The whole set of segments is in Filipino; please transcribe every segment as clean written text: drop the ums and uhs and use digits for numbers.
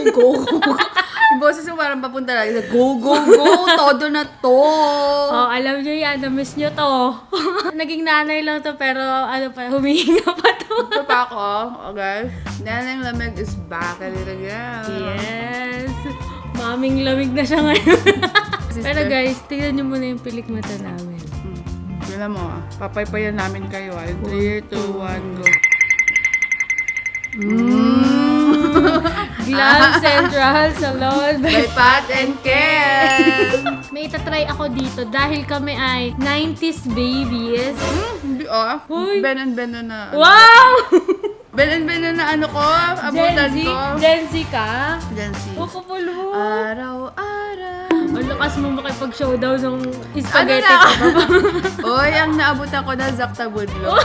go. Yung boses mo parang papunta lang. Go, go, go. Todo na to. Oh, alam nyo yan. Na-miss nyo to. Naging nanay lang to, pero ano pa, humihinga pa to. Ito pa ako. Okay. Nanang lamig is back again. Yes. Maming lamig na siya ngayon. Pero guys, tignan nyo muna yung pilik mata namin. Alam mo, papaypayan namin kayo. 3, 2, 1, go. Glam Central Salon By Pat and Ken. May itatry ako dito dahil kami ay 90s babies. Hindi Uy. Ben and Ben na. Wow! Ben and Ben na ano ko. Abutan ko. Gen Z ka? Gen Z. Pukapulho. Araw-araw. Ang lakas mo makipag-showdown ng spaghetti Ano ko. Oy, ang naabutan ko na Zakta Budlo.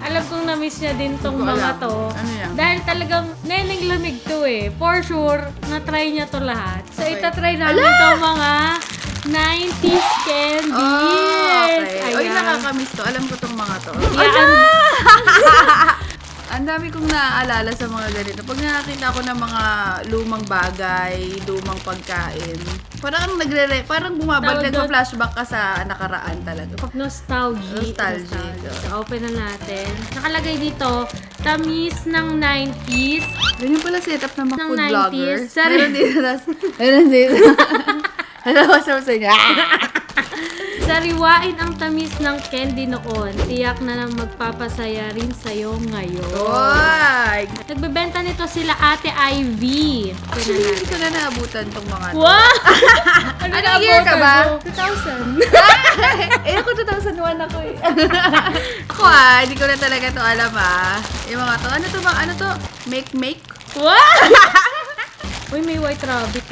Alam kong na-miss niya din tong Hindi ko mga alam. to. Ano yan? Dahil talagang neneng lamig to eh. For sure, na-try niya to lahat. So, Okay. itatry namin tong mga 90s candies. Okay. Oy, nakakamiss to. Alam ko tong mga to. Yan. Ang dami kong naaalala sa mga ganito. Pag nakakita ko ng mga lumang bagay, lumang pagkain, parang parang bumabalik, Tawag doon. nagpa-flashback ka sa nakaraan talaga. Nostalgic. Nostalgic. So, open na natin. Nakalagay dito, tamis ng 90s. Ganyan pala setup ng mga Ng food 90s. vlogger. Sorry. Meron dito. Meron dito. Alam ko sa inyo. Sariwain ang tamis ng candy noon. Tiyak na nang magpapasaya rin sa'yo ngayon. Oy! Nagbebenta nito sila Ate Ivy. Actually, hindi ko na naabutan tong mga to. Wow! Anong year ka ba? 2000. Eh, ako 2001 ako eh. Ako hindi ko na talaga to alam Yung mga to, ano to? Make? Wow! Uy, may white rabbit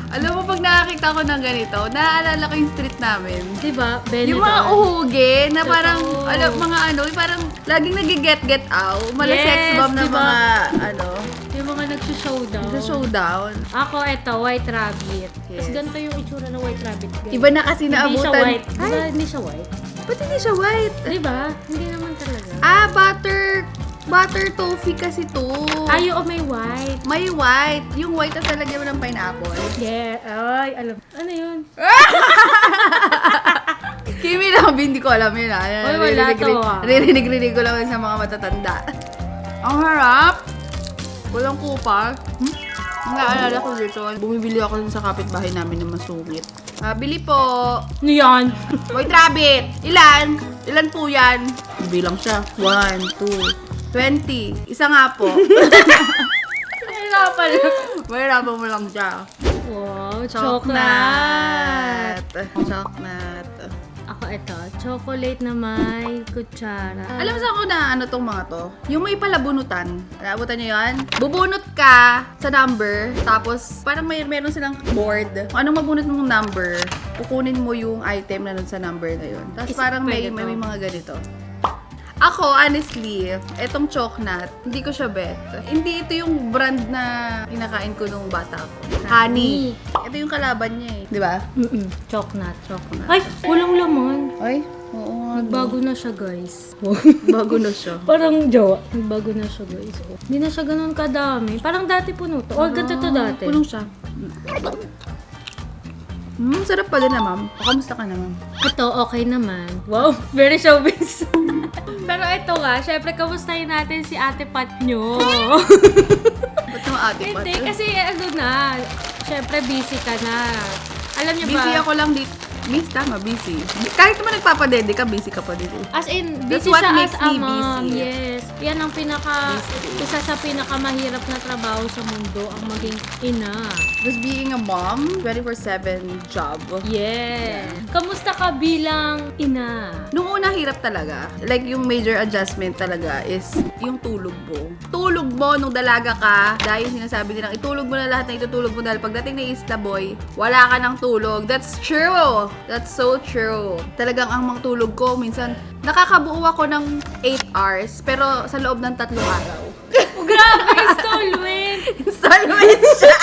Alam mo, pag nakakita ko ng ganito, naaalala ko yung street namin. Diba? Benetton. Yung mga uhugi na Totoo. parang, mga parang laging nag-get out. Mala-sex bomb na diba? mga, Yung mga nagsushowdown. sa showdown. Ako, eto, white rabbit. Yes. Tapos ganito yung itsura ng white rabbit. Guys. Iba na kasi Hindi siya naabutan. white. Diba, hindi siya white? Ba't hindi siya white? Diba? Hindi naman talaga. Butter toffee kasi to. Ay, oo, may white. May white. Yung white na talaga mo ng pineapple. Yeah. Ay, alam. Ano yun? Kimi lang, hindi ko alam yun Oy, wala to, Ririnig ko lang sa mga matatanda. Ang harap. Walang kupal. Ang naalala ko dito, bumibili ako sa kapitbahay namin ng masungit. Bili po. Ano yan? White rabbit. Ilan? Ilan po yan? Bilang siya. 1, 2, 20. Isa nga po. Nahirapan lang. Mahirapan mo lang siya. Wow, chocolate. Chocolate. Ako ito, chocolate na may kutsara. Alam mo saan ko na ano tong mga to? Yung may palabunutan. Naabutan nyo yan? Bubunot ka sa number, tapos parang meron silang board. Kung anong mabunot mong number, kukunin mo yung item na nun sa number na yun. Tapos parang may mga ganito. Ako, honestly, etong chocolate, hindi ko siya bet. Hindi ito yung brand na kinakain ko nung bata ko. Honey. Ito yung kalaban niya eh. Di ba? Chocolate. Ay, walang laman. Ay, oo nga. Nagbago na siya, guys. Bago na siya. Parang jowa. Nagbago na siya, guys. Hindi na siya ganun kadami. Parang dati puno to. O, ganito to dati. Punong siya. Sarap pala na, ma'am. Kamusta ka na, ma'am? Ito, okay naman. Wow, very showbiz. Pero ito nga, syempre, kamustahin natin si Ate Pat nyo. Ba't naman ate pa? Hindi, kasi ano na, syempre busy ka na. Alam niyo ba? Busy ako lang dito. Busy. Kahit naman nagpapadede ka, busy ka pa dito. As in, That's busy what siya makes as a me mom. busy. Yes. Yan ang isa sa pinakamahirap na trabaho sa mundo, ang maging ina. Just being a mom, 24/7 job. Yes. Kamusta ka bilang ina? Nung una, hirap talaga. Like, yung major adjustment talaga is yung tulog mo. Tulog mo nung dalaga ka, dahil sinasabi nilang itulog mo na lahat na itutulog mo dahil pagdating na Isla Boy, wala ka ng tulog. That's true! That's so true. Talagang ang mga tulog ko, minsan, nakakabuo ako ng 8 hours, pero sa loob ng 3 araw. Oh, grabe, installment! Installment siya!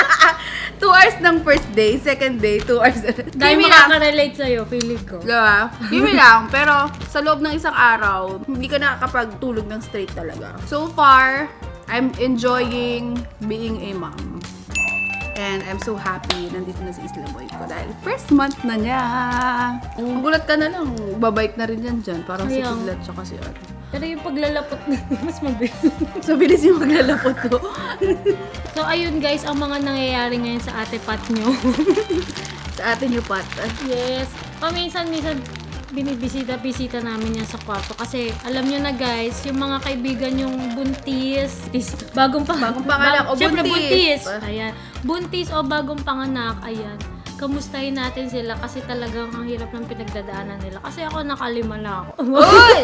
2 hours ng first day, second day, 2 hours. Dahil Kimi lang. makaka-relate sa'yo, feeling ko. Diba? Kimi lang, pero sa loob ng isang araw, hindi ka nakakapagtulog ng straight talaga. So far, I'm enjoying being a mom. And I'm so happy nandito na si Isla Boy ko dahil first month na niya. Magulat ka na lang, babike na rin yan dyan. Parang si Kaya. Kidlat tsaka si Ate. Pero yung paglalapot mas mabilis. So, bilis yung maglalapot ko. So, ayun guys, ang mga nangyayari ngayon sa ate Pat nyo. Sa atin yung pat. Yes. Minsan binibisita-bisita namin yan sa kwarto. Kasi, alam nyo na guys, yung mga kaibigan yung buntis, bagong panganak o syempre, buntis. Ayan. Buntis o bagong panganak, ayan. Kamustahin natin sila kasi talagang ang hirap ng pinagdadaanan nila. Kasi ako nakalima na ako. Uy!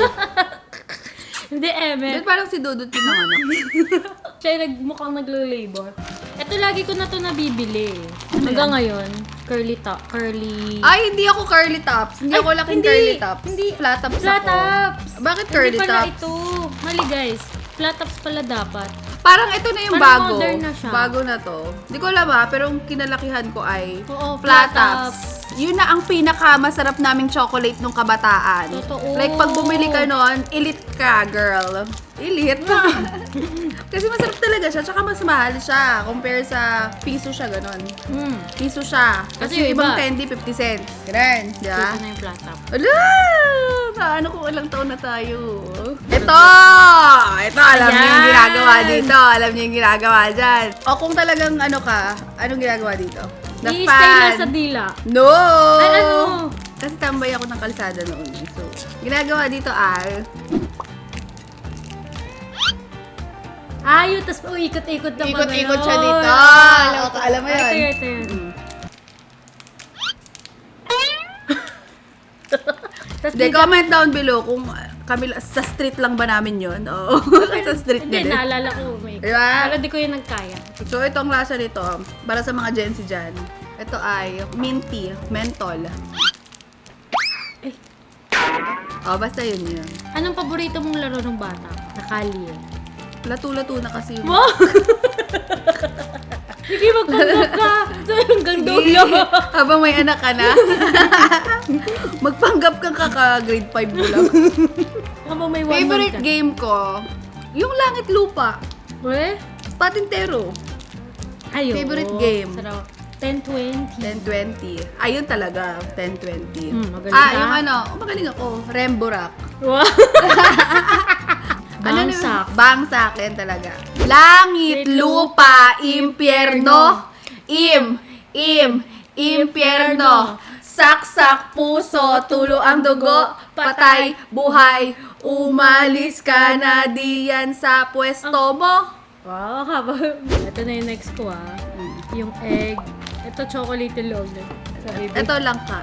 Hindi, Ba't parang si Dudut yung nanganak? Siya yung mukhang naglo-labor. Ito lagi ko na to nabibili. Hanggang ngayon, curly. Ay, hindi ako curly tops. Hindi Ay, ako laking hindi. curly tops. Hindi. Flat tops Flat ako. tops. Bakit curly Hindi pala tops? ito. Mali guys. Flat tops pala dapat. Parang ito na yung Parang bago. modern na siya. Bago na to. Hindi ko alam pero yung kinalakihan ko ay Oo, flat flat tops. Yun na ang pinaka-masarap naming chocolate nung kabataan. Totoo. Like, pag bumili ka nun, elite ka, girl. Elite. Kasi masarap talaga siya, tsaka mas mahal siya. Compare sa piso siya, ganon. Piso siya. Kasi Kasi yung yung ibang iba, candy, 50 cents. Ganun, di ba? Ito na yung flat top. Ala! Ano kung ilang taon na tayo? Ito! Ito, alam niyo yung Ayan! ginagawa dito. Alam niyo yung ginagawa dyan. O kung talagang ano ka, anong ginagawa dito? The I-stay fan. lang sa dila. No! Ay, ano? Kasi tambay ako ng kalsada noon. So, ginagawa dito ay... Ayun, tapos ikot-ikot lang pa Ikot-ikot ganun. siya dito. Alam Alam mo yun? Ito. Tapos Hindi, comment down below kung kami sa street lang ba namin yun. Oo. Sa street Hindi, din. naalala ko. May Diba? Pero di ko yung nagkaya. So, itong lasa nito, para sa mga Gen Z dyan, ito ay minty, menthol. Oh, basta yun yun. Anong paborito mong laro ng bata? Nakali eh. Lato-lato na kasi yun. Mo! Sige, magpanggap ka! So, hanggang Sige, dulo. habang may anak ka na, magpanggap kang kaka-grade 5 mo lang. Habang may 1 Favorite month ka. game ko, yung Langit Lupa, Eh? Patintero, Ayun. Favorite game. Sarap. 10-20. 10-20. Ayun talaga, 10-20. Magaling ka? Yung ano, magaling ako, Remborak. Wow! Ano na yun? Bangsak. Bang sa akin talaga. Langit, lupa, impyerno. Impyerno. Saksak, puso, tulo ang dugo, patay, buhay, umalis ka na diyan sa pwesto mo. Wow, haba. Ito na yung next ko Yung egg. Ito, chocolate log. Ito lang ka.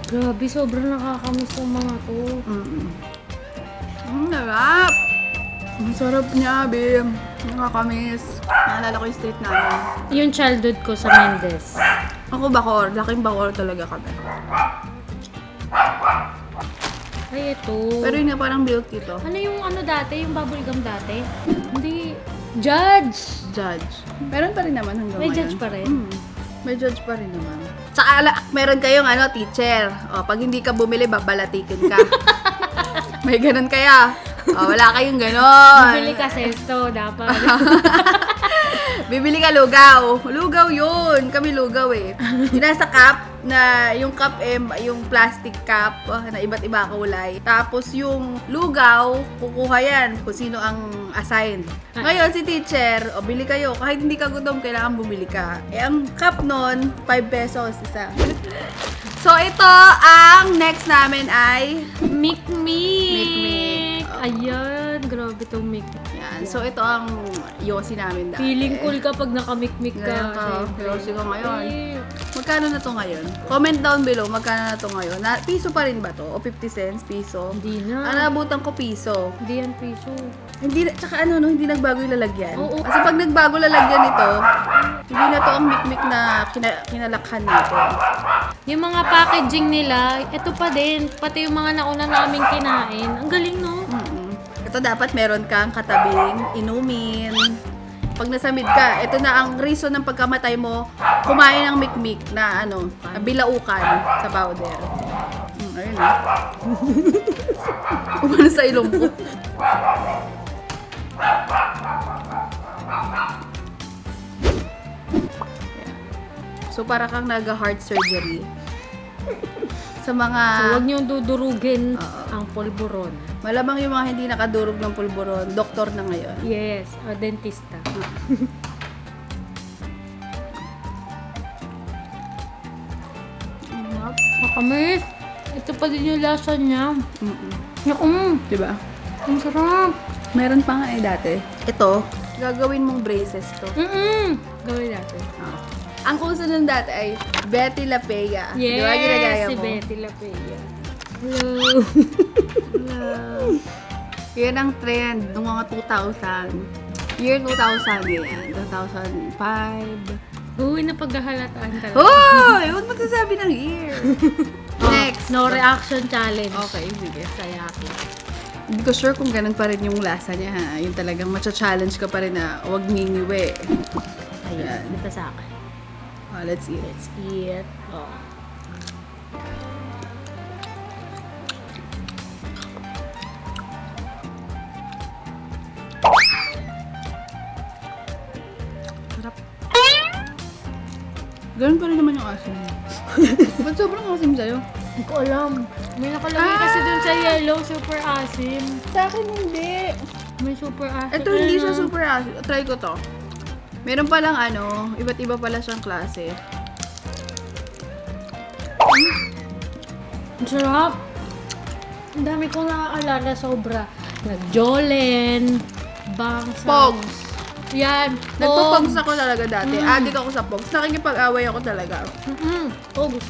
Grabe, sobrang nakakamiss yung mga to. Sarap. Ang sarap niya, Bim. Nakakamiss. Naalala ko yung street namin. Yung childhood ko sa Mendez. Ako Bacor. Laking Bacor talaga kami. Ay, ito. Pero yun nga parang milk ito. Ano yung ano dati? Yung bubblegum dati? Hindi. Judge! Judge. Meron pa rin naman hanggang May ngayon. judge pa rin? May judge pa rin naman. Tsaka meron kayong teacher. O, pag hindi ka bumili, babalatikin ka. May ganun kaya. O, wala kayong ganon. Bili ka sesto, dapat. Bibili ka lugaw. Lugaw yun. Kami lugaw eh. Yung nasa cup, na yung cup yung plastic cup na iba't iba kulay. Tapos yung lugaw, kukuha yan kung sino ang assigned. Ngayon si teacher, bili kayo. Kahit hindi ka gutom, kailangan bumili ka. Ang cup nun, 5 pesos isa. So ito, ang next namin ay Mikmik! Mikmik. Ayan, grabe tong mikmik. yan. So ito ang yosi namin dati. Feeling cool kapag nakamikmik ka. Ngayon ka, Siyempre. yosi ka ngayon. Eh, Magkano na to ngayon? Comment down below, magkano na to ngayon? Piso pa rin ba to? O 50 cents? Piso? Hindi na. Ang nabutan ko piso. Hindi yan piso. Hindi, tsaka hindi nagbago yung lalagyan. Oo. Kasi pag nagbago lalagyan nito, hindi na to ang mikmik na kinalakhan natin. Yung mga packaging nila, ito pa din. Pati yung mga nauna naming kinain. Ang galing, no? Ito dapat meron kang katabing inumin. Pag nasamid ka, ito na ang reason ng pagkamatay mo, kumain ng mikmik na bilaukan sa powder. Ayun Umano sa ilong ko. So, para kang nag-heart surgery. Sa mga... So, huwag niyong dudurugin Oo. ang polvoron. Malamang yung mga hindi nakadurog ng pulburon, doktor na ngayon. Yes, o dentista. Makamis. Ito pa din yung lasa niya. Diba? Ang sarap. Meron pa nga dati. Ito, gagawin mong braces to. Gawin natin. Ang uso nun dati ay Betty La Pea. Yes, Diba ginagaya si mo? Betty Lapea. Hello. Hello. Yan ang trend ng mga 2000. Year 2000 yan. 2005. Uy, napaghahalataan talaga. Hoy! Huwag magsasabi ng year. Next. No reaction challenge. Okay, sige. Sayaki. Hindi ko sure kung ganun pa rin yung lasa niya ha. Yung talagang matcha-challenge ka pa rin na huwag ngingiwi. Ayun, Yan. dito sa akin. Oh, let's eat. Let's eat. Oh. Sarap. Ganun pa rin naman yung asim. Ba't sobrang asim sa'yo? Hindi ko alam. May nakalagay kasi dun sa yellow, super asim. Sa akin hindi. May super asim. Ito hindi siya super asim. Try ko to. Meron palang iba't iba pala siyang klase. Ang sarap. Ang dami kong nakakaalala sobra. Nag-Jolen, Bangsa. Pogs. Yan. Nagpo-pogs ako talaga dati. Adik ako sa pogs. Nakikipag-away ako talaga. Pogs.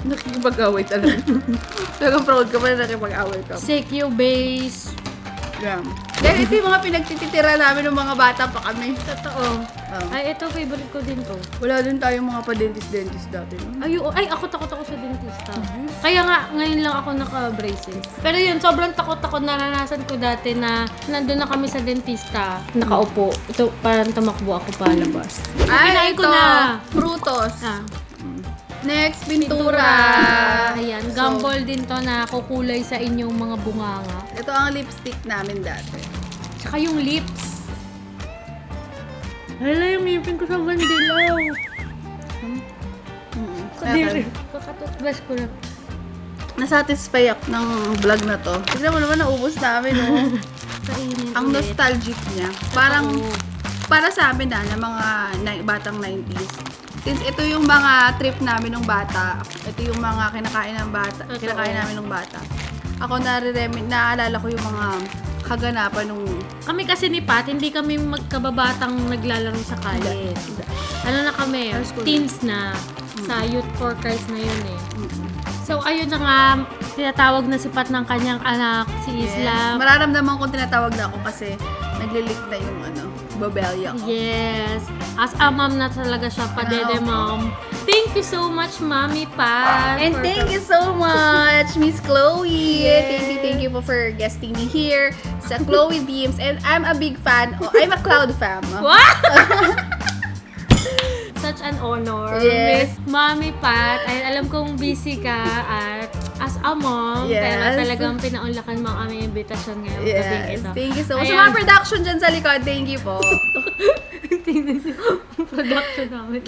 Nakikipag-away talaga. Talagang proud ka pa na nakikipag-away ka. Sekyo base. Yeah. Dahil ito yung mga pinagtititira namin ng mga bata pa kami. Totoo. Oh. Ay, ito, favorite ko din to. Wala din tayong mga pa-dentist-dentist dati. No? Ay, ako takot ako sa dentista. Kaya nga, ngayon lang ako naka-braces. Pero yun, sobrang takot-takot. Naranasan ko dati na nandun na kami sa dentista. Nakaupo. Ito, parang tumakbo ako palabas. Kinain ko na. Frutos. Ah, Next, pintura. Ayan, So, gumball din to na kukulay sa inyong mga bunganga. ito ang lipstick namin dati. Tsaka yung lips. Hala, yung ngipin ko sa bandilaw. Kadiri. Kakatutbrush ko lang. Nasatisfy ako ng vlog na to. Tignan mo naman, naubos namin, no? Kainin Ang ulit. nostalgic niya. Parang, Oo. para sa amin na mga batang 90s. Since ito yung mga trip namin ng bata, ito yung mga kinakain ng bata, Totoo. kinakain namin ng bata. Ako naalala ko yung mga kaganapan nung Kami kasi ni Pat, hindi kami magkababatang naglalaro sa kalye. Ano na kami, High school teens na. Sa youth workers na yun eh. Mm-mm. So, ayun na nga, tinatawag na si Pat ng kanyang anak, si Isla. Mararamdaman ko tinatawag na ako kasi naglilik na yung babelya ko. Yes. As a mom na talaga siya, padede mom. Thank you so much, Mommy Pat. And for- thank you so much, Miss Chloe. Yes. Thank you po for guesting me here sa Chloe Beams. And I'm a big fan. I'm a Cloud fam. Wow! Such an honor. Yes. Miss Mommy Pat, ay alam kong busy ka at as a mom, Yes. pero talagang pinaunlakan mo ang aming invitation ngayong gabing Yes, ito. thank you so much. Sa Ayan. mga production dyan sa likod, thank you po. Tingnan niyo, production namin.